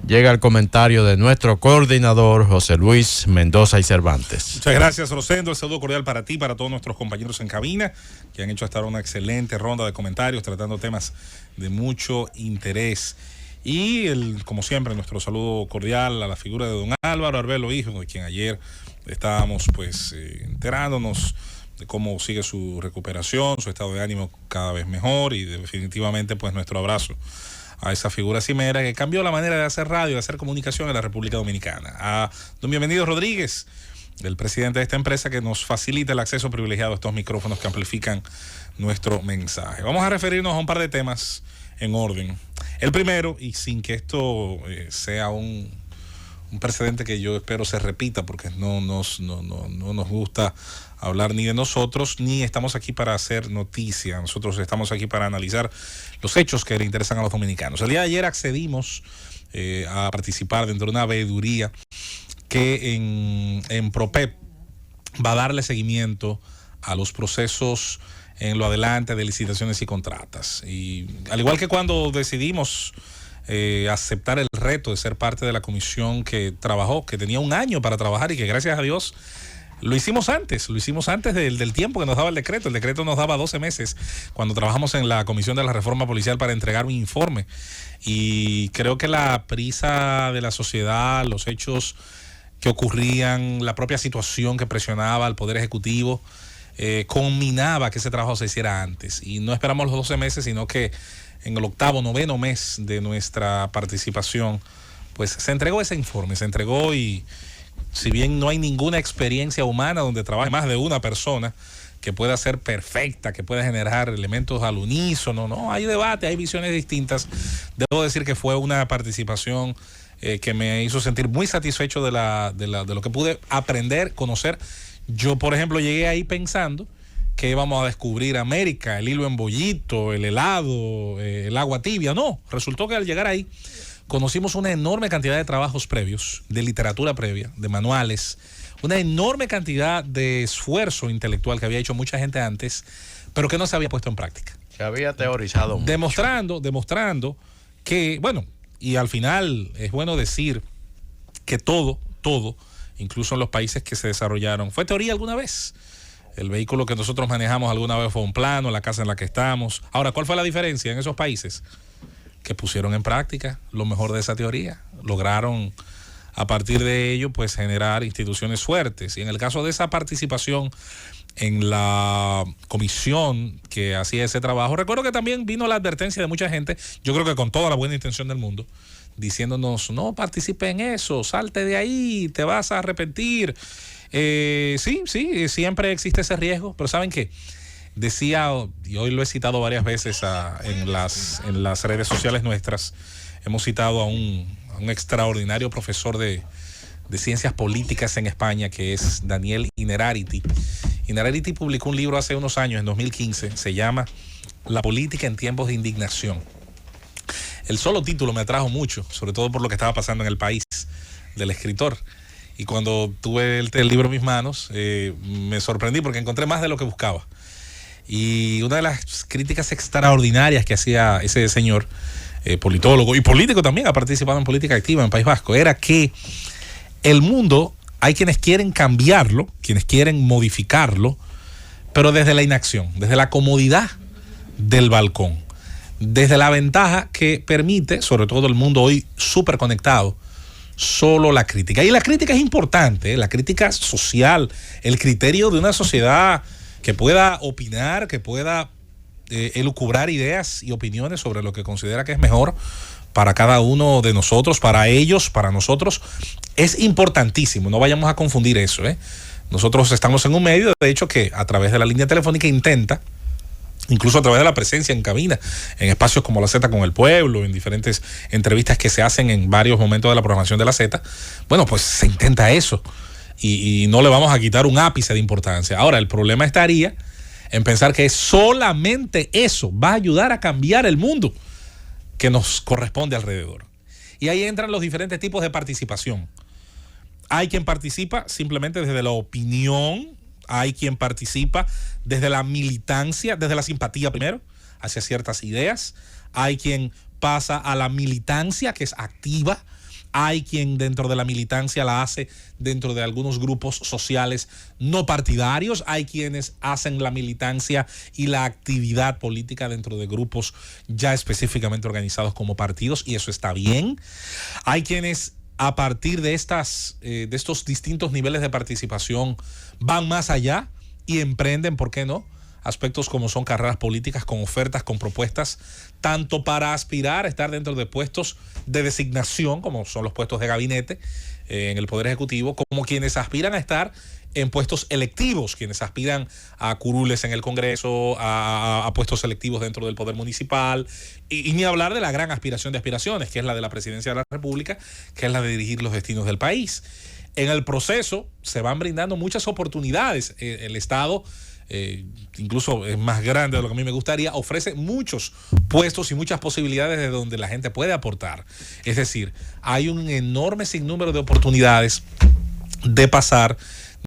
llega el comentario de nuestro coordinador José Luis Mendoza y Cervantes. Muchas gracias, Rosendo. El saludo cordial para ti, para todos nuestros compañeros en cabina, que han hecho hasta ahora una excelente ronda de comentarios, tratando temas de mucho interés. Y, como siempre, nuestro saludo cordial a la figura de don Álvaro Arbelo Hijo, de quien ayer estábamos enterándonos de cómo sigue su recuperación, su estado de ánimo cada vez mejor, y definitivamente pues nuestro abrazo a esa figura cimera que cambió la manera de hacer radio, de hacer comunicación en la República Dominicana. A don Bienvenido Rodríguez, el presidente de esta empresa, que nos facilita el acceso privilegiado a estos micrófonos que amplifican nuestro mensaje. Vamos a referirnos a un par de temas en orden. El primero, y sin que esto sea un precedente que yo espero se repita, porque no nos gusta hablar ni de nosotros, ni estamos aquí para hacer noticia. Nosotros estamos aquí para analizar los hechos que le interesan a los dominicanos. El día de ayer accedimos a participar dentro de una veeduría que en PROPEP va a darle seguimiento a los procesos en lo adelante de licitaciones y contratas. Y al igual que cuando decidimos aceptar el reto de ser parte de la comisión que trabajó, que tenía un año para trabajar y que gracias a Dios lo hicimos antes del tiempo que nos daba el decreto. El decreto nos daba 12 meses cuando trabajamos en la Comisión de la Reforma Policial para entregar un informe. Y creo que la prisa de la sociedad, los hechos que ocurrían, la propia situación que presionaba al Poder Ejecutivo, conminaba que ese trabajo se hiciera antes. Y no esperamos los 12 meses, sino que en el 8º, 9º mes de nuestra participación, pues se entregó ese informe, se entregó. Y si bien no hay ninguna experiencia humana donde trabaje más de una persona que pueda ser perfecta, que pueda generar elementos al unísono, no, hay debate, hay visiones distintas. Debo decir que fue una participación que me hizo sentir muy satisfecho de lo que pude aprender, conocer. Yo, por ejemplo, llegué ahí pensando que íbamos a descubrir América, el hilo en bollito, el helado, el agua tibia. No, resultó que al llegar ahí conocimos una enorme cantidad de trabajos previos, de literatura previa, de manuales, una enorme cantidad de esfuerzo intelectual que había hecho mucha gente antes, pero que no se había puesto en práctica. Se había teorizado mucho. Demostrando que, bueno, y al final es bueno decir que todo, incluso en los países que se desarrollaron, fue teoría alguna vez. El vehículo que nosotros manejamos alguna vez fue un plano, la casa en la que estamos. Ahora, ¿cuál fue la diferencia en esos países? Que pusieron en práctica lo mejor de esa teoría. Lograron, a partir de ello, pues generar instituciones fuertes. Y en el caso de esa participación en la comisión que hacía ese trabajo, recuerdo que también vino la advertencia de mucha gente, yo creo que con toda la buena intención del mundo, diciéndonos: no participe en eso, salte de ahí, te vas a arrepentir. Sí, siempre existe ese riesgo, pero ¿saben qué? Decía, y hoy lo he citado varias veces en las redes sociales nuestras, hemos citado a un extraordinario profesor de ciencias políticas en España, que es Daniel Innerarity. Innerarity publicó un libro hace unos años, en 2015, se llama La política en tiempos de indignación. El solo título me atrajo mucho, sobre todo por lo que estaba pasando en el país, del escritor. Y cuando tuve el libro en mis manos, me sorprendí porque encontré más de lo que buscaba. Y una de las críticas extraordinarias que hacía ese señor, politólogo y político también, ha participado en política activa en País Vasco, era que el mundo, hay quienes quieren cambiarlo, quienes quieren modificarlo, pero desde la inacción, desde la comodidad del balcón, desde la ventaja que permite, sobre todo el mundo hoy súper conectado, solo la crítica. Y la crítica es importante, la crítica social, el criterio de una sociedad que pueda opinar, que pueda elucubrar ideas y opiniones sobre lo que considera que es mejor para cada uno de nosotros, para ellos, para nosotros, es importantísimo. No vayamos a confundir eso. Nosotros estamos en un medio, de hecho, que a través de la línea telefónica intenta, incluso a través de la presencia en cabina, en espacios como La Z con el Pueblo, en diferentes entrevistas que se hacen en varios momentos de la programación de La Z, bueno, pues se intenta eso. Y no le vamos a quitar un ápice de importancia. Ahora, el problema estaría en pensar que solamente eso va a ayudar a cambiar el mundo que nos corresponde alrededor. Y ahí entran los diferentes tipos de participación. Hay quien participa simplemente desde la opinión, hay quien participa desde la militancia, desde la simpatía primero, hacia ciertas ideas, hay quien pasa a la militancia, que es activa, Hay quien dentro de la militancia la hace dentro de algunos grupos sociales no partidarios. Hay quienes hacen la militancia y la actividad política dentro de grupos ya específicamente organizados como partidos, y eso está bien. Hay quienes a partir de estos distintos niveles de participación van más allá y emprenden, ¿por qué no?, aspectos como son carreras políticas con ofertas, con propuestas, tanto para aspirar a estar dentro de puestos de designación, como son los puestos de gabinete en el Poder Ejecutivo, como quienes aspiran a estar en puestos electivos, quienes aspiran a curules en el Congreso, a puestos electivos dentro del Poder Municipal, y ni hablar de la gran aspiración de aspiraciones, que es la de la Presidencia de la República, que es la de dirigir los destinos del país. En el proceso se van brindando muchas oportunidades. El Estado, incluso es más grande de lo que a mí me gustaría, ofrece muchos puestos y muchas posibilidades de donde la gente puede aportar. Es decir, hay un enorme sinnúmero de oportunidades de pasar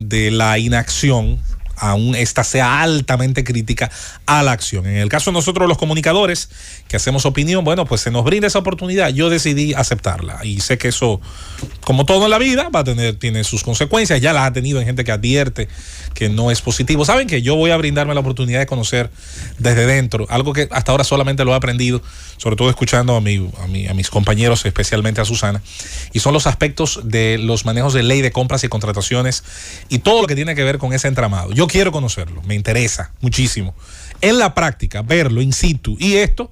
de la inacción, aún esta sea altamente crítica, a la acción. En el caso de nosotros los comunicadores que hacemos opinión, bueno, pues se nos brinda esa oportunidad. Yo decidí aceptarla y sé que eso, como todo en la vida, tiene sus consecuencias. Ya las ha tenido en gente que advierte que no es positivo. Saben que yo voy a brindarme la oportunidad de conocer desde dentro, algo que hasta ahora solamente lo he aprendido, sobre todo escuchando a mis compañeros, especialmente a Susana, y son los aspectos de los manejos de ley de compras y contrataciones y todo lo que tiene que ver con ese entramado. Yo quiero conocerlo, me interesa muchísimo. En la práctica, verlo in situ, y esto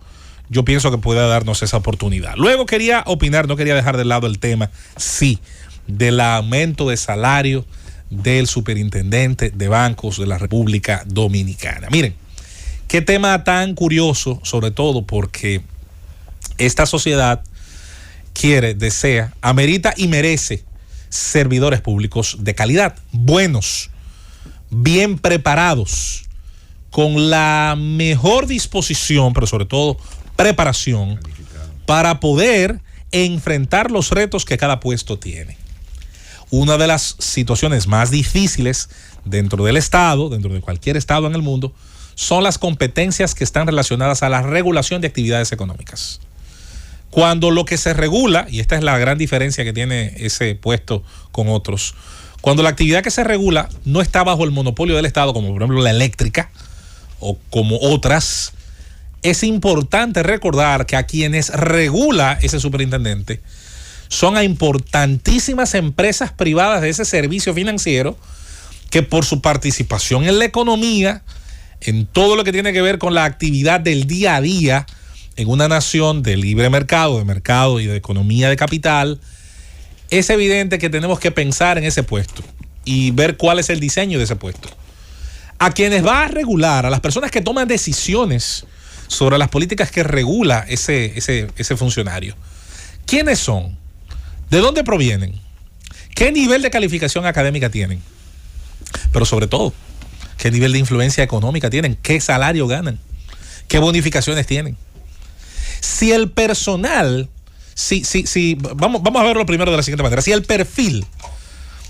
yo pienso que puede darnos esa oportunidad. Luego quería opinar, no quería dejar de lado el tema, sí, del aumento de salario del superintendente de bancos de la República Dominicana. Miren, qué tema tan curioso, sobre todo porque esta sociedad quiere, desea, amerita y merece servidores públicos de calidad, buenos, bien preparados, con la mejor disposición, pero sobre todo preparación para poder enfrentar los retos que cada puesto tiene. Una de las situaciones más difíciles dentro del Estado, dentro de cualquier Estado en el mundo, son las competencias que están relacionadas a la regulación de actividades económicas. Cuando lo que se regula, y esta es la gran diferencia que tiene ese puesto con otros, cuando la actividad que se regula no está bajo el monopolio del Estado, como por ejemplo la eléctrica o como otras, es importante recordar que a quienes regula ese superintendente son a importantísimas empresas privadas de ese servicio financiero que por su participación en la economía, en todo lo que tiene que ver con la actividad del día a día en una nación de libre mercado, de mercado y de economía de capital, es evidente que tenemos que pensar en ese puesto y ver cuál es el diseño de ese puesto. A quienes va a regular, a las personas que toman decisiones sobre las políticas que regula ese funcionario, ¿quiénes son? ¿De dónde provienen? ¿Qué nivel de calificación académica tienen? Pero sobre todo, ¿qué nivel de influencia económica tienen? ¿Qué salario ganan? ¿Qué bonificaciones tienen? Si el personal, vamos a verlo primero de la siguiente manera. Si el perfil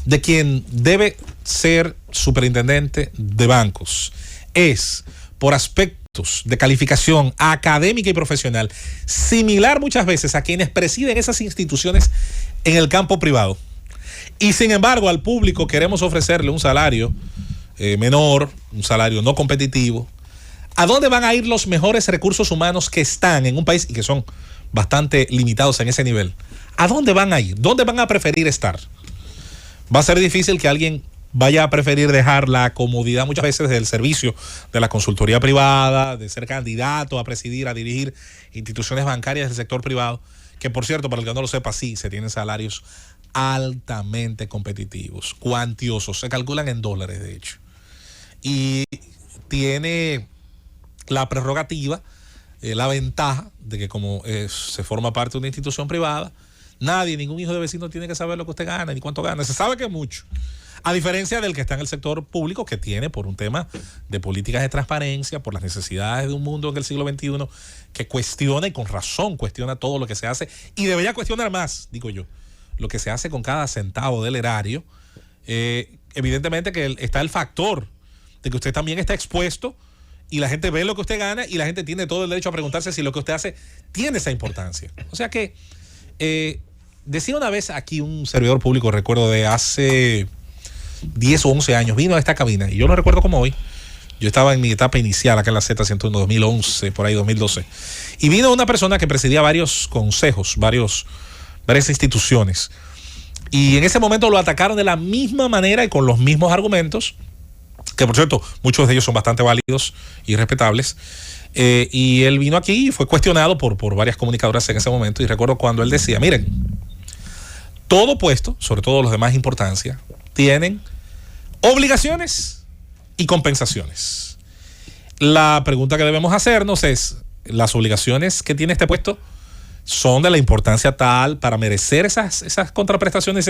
de quien debe ser superintendente de bancos es por aspectos de calificación académica y profesional similar muchas veces a quienes presiden esas instituciones en el campo privado, y sin embargo al público queremos ofrecerle un salario menor, un salario no competitivo, ¿a dónde van a ir los mejores recursos humanos que están en un país y que son bastante limitados en ese nivel? ¿A dónde van a ir? ¿Dónde van a preferir estar? Va a ser difícil que alguien vaya a preferir dejar la comodidad muchas veces del servicio de la consultoría privada, de ser candidato a presidir, a dirigir instituciones bancarias del sector privado, que por cierto, para el que no lo sepa, sí, se tienen salarios altamente competitivos, cuantiosos, se calculan en dólares de hecho, y tiene la prerrogativa, la ventaja de que como se forma parte de una institución privada, nadie, ningún hijo de vecino tiene que saber lo que usted gana ni cuánto gana. Se sabe que es mucho. A diferencia del que está en el sector público, que tiene por un tema de políticas de transparencia, por las necesidades de un mundo en el siglo XXI, que cuestiona, y con razón cuestiona todo lo que se hace, y debería cuestionar más, digo yo, lo que se hace con cada centavo del erario. Evidentemente que está el factor de que usted también está expuesto, y la gente ve lo que usted gana, y la gente tiene todo el derecho a preguntarse si lo que usted hace tiene esa importancia. O sea que decía una vez aquí un servidor público, recuerdo de hace 10 o 11 años, vino a esta cabina, y yo lo recuerdo como hoy. Yo estaba en mi etapa inicial acá en la Z101, 2011, por ahí 2012. Y vino una persona que presidía varios consejos, varias instituciones. Y en ese momento lo atacaron de la misma manera y con los mismos argumentos, que por cierto, muchos de ellos son bastante válidos y respetables. Y él vino aquí y fue cuestionado por varias comunicadoras en ese momento. Y recuerdo cuando él decía, miren, todo puesto, sobre todo los de más importancia, tienen obligaciones y compensaciones. La pregunta que debemos hacernos es, ¿las obligaciones que tiene este puesto son de la importancia tal para merecer esas contraprestaciones,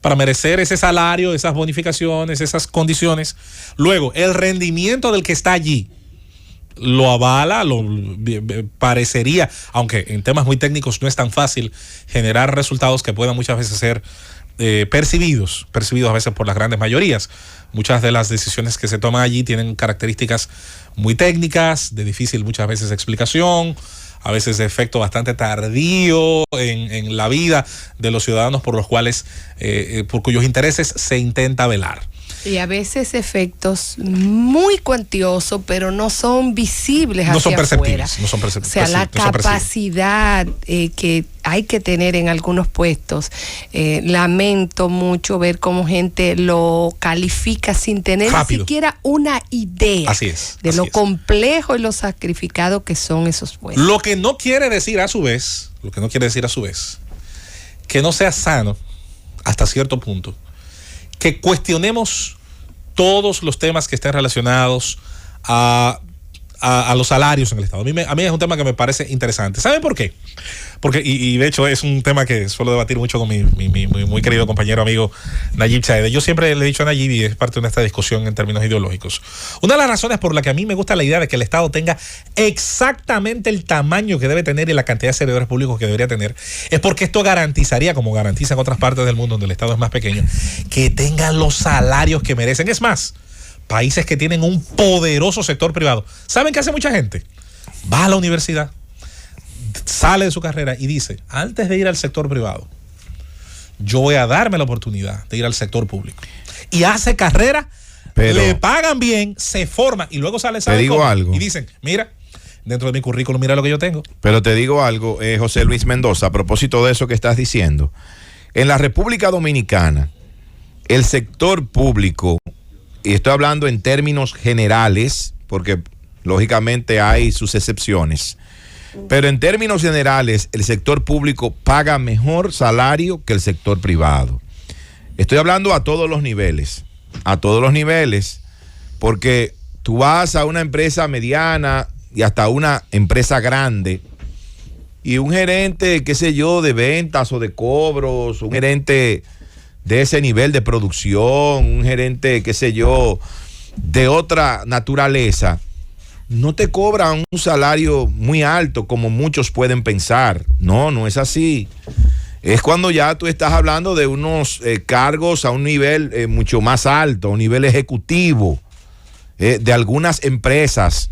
para merecer ese salario, esas bonificaciones, esas condiciones? Luego, el rendimiento del que está allí lo avala, parecería, aunque en temas muy técnicos no es tan fácil generar resultados que puedan muchas veces ser percibidos a veces por las grandes mayorías. Muchas de las decisiones que se toman allí tienen características muy técnicas, de difícil muchas veces explicación, a veces de efecto bastante tardío en la vida de los ciudadanos por cuyos intereses se intenta velar. Y a veces efectos muy cuantiosos, pero no son visibles hacia no son perceptibles, afuera. No son perceptibles. O sea, la capacidad que hay que tener en algunos puestos. Lamento mucho ver cómo gente lo califica sin tener ni siquiera una idea de lo complejo y lo sacrificado que son esos puestos. Lo que no quiere decir a su vez, que no sea sano hasta cierto punto que cuestionemos todos los temas que estén relacionados a los salarios en el Estado. A mí es un tema que me parece interesante. ¿Saben por qué? Porque, y de hecho es un tema que suelo debatir mucho con mi muy querido compañero, amigo Nayib Chaede. Yo siempre le he dicho a Nayib, y es parte de esta discusión en términos ideológicos, una de las razones por la que a mí me gusta la idea de que el Estado tenga exactamente el tamaño que debe tener y la cantidad de servidores públicos que debería tener, es porque esto garantizaría, como garantiza en otras partes del mundo donde el Estado es más pequeño, que tengan los salarios que merecen. Es más, países que tienen un poderoso sector privado, ¿saben qué hace mucha gente? Va a la universidad, sale de su carrera y dice, antes de ir al sector privado, yo voy a darme la oportunidad de ir al sector público. Y hace carrera, le pagan bien, se forma y luego sale algo. Y dicen, mira, dentro de mi currículum, mira lo que yo tengo. Pero te digo algo, José Luis Mendoza, a propósito de eso que estás diciendo. En la República Dominicana, el sector público, y estoy hablando en términos generales, porque lógicamente hay sus excepciones, pero en términos generales el sector público paga mejor salario que el sector privado. Estoy hablando a todos los niveles, porque tú vas a una empresa mediana y hasta una empresa grande y un gerente, qué sé yo, de ventas o de cobros, un gerente de ese nivel de producción, un gerente, qué sé yo, de otra naturaleza, no te cobran un salario muy alto como muchos pueden pensar. No es así. Es cuando ya tú estás hablando de unos cargos a un nivel mucho más alto, a un nivel ejecutivo de algunas empresas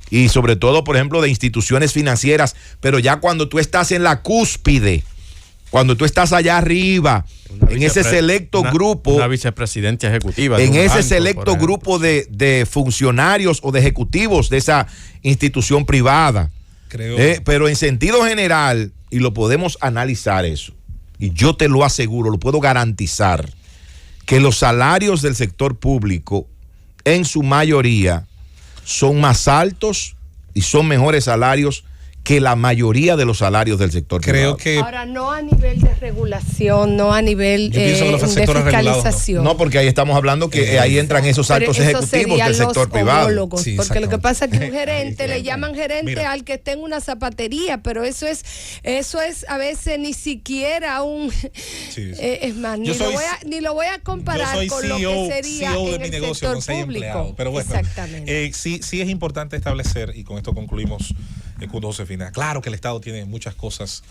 y sobre todo, por ejemplo, de instituciones financieras, pero ya cuando tú estás en la cúspide, cuando tú estás allá arriba, en ese selecto grupo. Una vicepresidencia ejecutiva. En ese selecto grupo de funcionarios o de ejecutivos de esa institución privada. Pero en sentido general, y lo podemos analizar eso, y yo te lo aseguro, lo puedo garantizar, que los salarios del sector público, en su mayoría, son más altos y son mejores salarios que la mayoría de los salarios del sector privado. Ahora, no a nivel de regulación, no a nivel de fiscalización. No, porque ahí estamos hablando que ahí entran esos altos ejecutivos del sector privado. Sí, porque lo que pasa es que un gerente le llaman gerente al que esté en una zapatería, pero eso es a veces ni siquiera un es más, ni lo voy a comparar con lo que sería CEO en de mi el negocio sector con 6 público. empleados. Pero bueno, exactamente. Sí es importante establecer, y con esto concluimos con Josefina. Claro que el Estado tiene muchas cosas.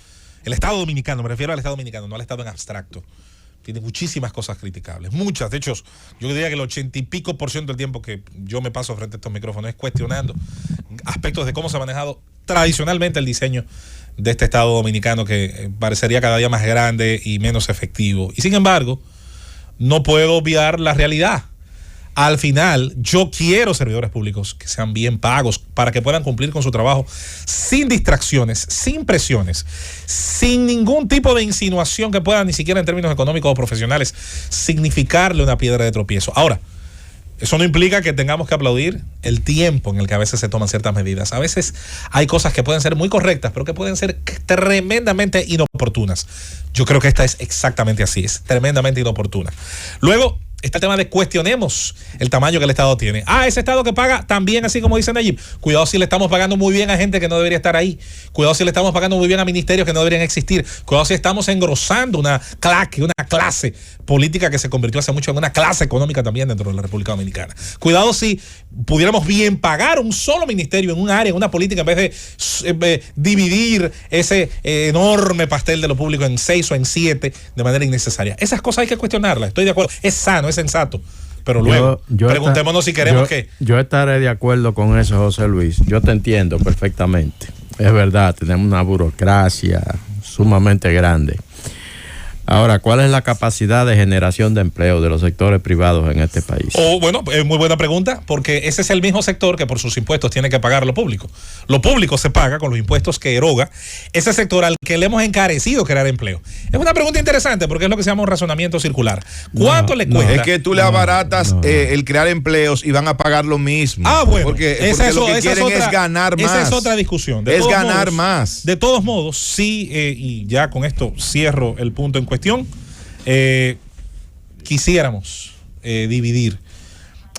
El Estado dominicano, me refiero al Estado dominicano, no al Estado en abstracto. Tiene muchísimas cosas criticables, muchas. De hecho, yo diría que el 80 y pico % del tiempo que yo me paso frente a estos micrófonos es cuestionando aspectos de cómo se ha manejado tradicionalmente el diseño de este Estado dominicano, que parecería cada día más grande y menos efectivo. Y sin embargo, no puedo obviar la realidad. Al final, yo quiero servidores públicos que sean bien pagos para que puedan cumplir con su trabajo sin distracciones, sin presiones, sin ningún tipo de insinuación que pueda, ni siquiera en términos económicos o profesionales, significarle una piedra de tropiezo. Ahora, eso no implica que tengamos que aplaudir el tiempo en el que a veces se toman ciertas medidas. A veces hay cosas que pueden ser muy correctas, pero que pueden ser tremendamente inoportunas. Yo creo que esta es exactamente así, es tremendamente inoportuna. Luego está el tema de cuestionemos el tamaño que el Estado tiene. Ese Estado que paga también, así como dice Nayib. Cuidado si le estamos pagando muy bien a gente que no debería estar ahí. Cuidado si le estamos pagando muy bien a ministerios que no deberían existir. Cuidado si estamos engrosando una clase política que se convirtió hace mucho en una clase económica también dentro de la República Dominicana. Cuidado si pudiéramos bien pagar un solo ministerio en un área, en una política, en vez de dividir ese enorme pastel de lo público en 6 o en 7 de manera innecesaria. Esas cosas hay que cuestionarlas. Estoy de acuerdo. Es sano, es sensato. Pero luego, preguntémonos si queremos que... Yo estaré de acuerdo con eso, José Luis. Yo te entiendo perfectamente. Es verdad, tenemos una burocracia sumamente grande. Ahora, ¿cuál es la capacidad de generación de empleo de los sectores privados en este país? Bueno, es muy buena pregunta, porque ese es el mismo sector que por sus impuestos tiene que pagar lo público. Lo público se paga con los impuestos que eroga ese sector al que le hemos encarecido crear empleo. Es una pregunta interesante porque es lo que se llama un razonamiento circular. ¿Cuánto le cuesta? Es que tú le abaratas el crear empleos y van a pagar lo mismo. Bueno. Porque lo que quieren es ganar más. Esa es otra discusión. Es ganar más. De todos modos, sí, y ya con esto cierro el punto en cuestión. Quisiéramos dividir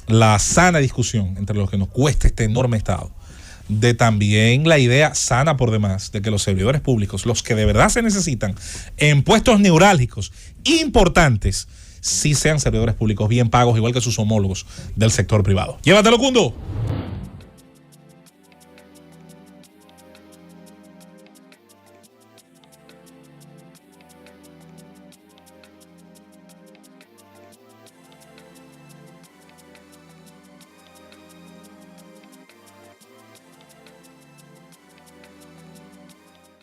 la sana discusión entre lo que nos cuesta este enorme Estado, de también la idea sana por demás de que los servidores públicos, los que de verdad se necesitan en puestos neurálgicos importantes, sí sean servidores públicos bien pagos, igual que sus homólogos del sector privado. Llévatelo, Cundo.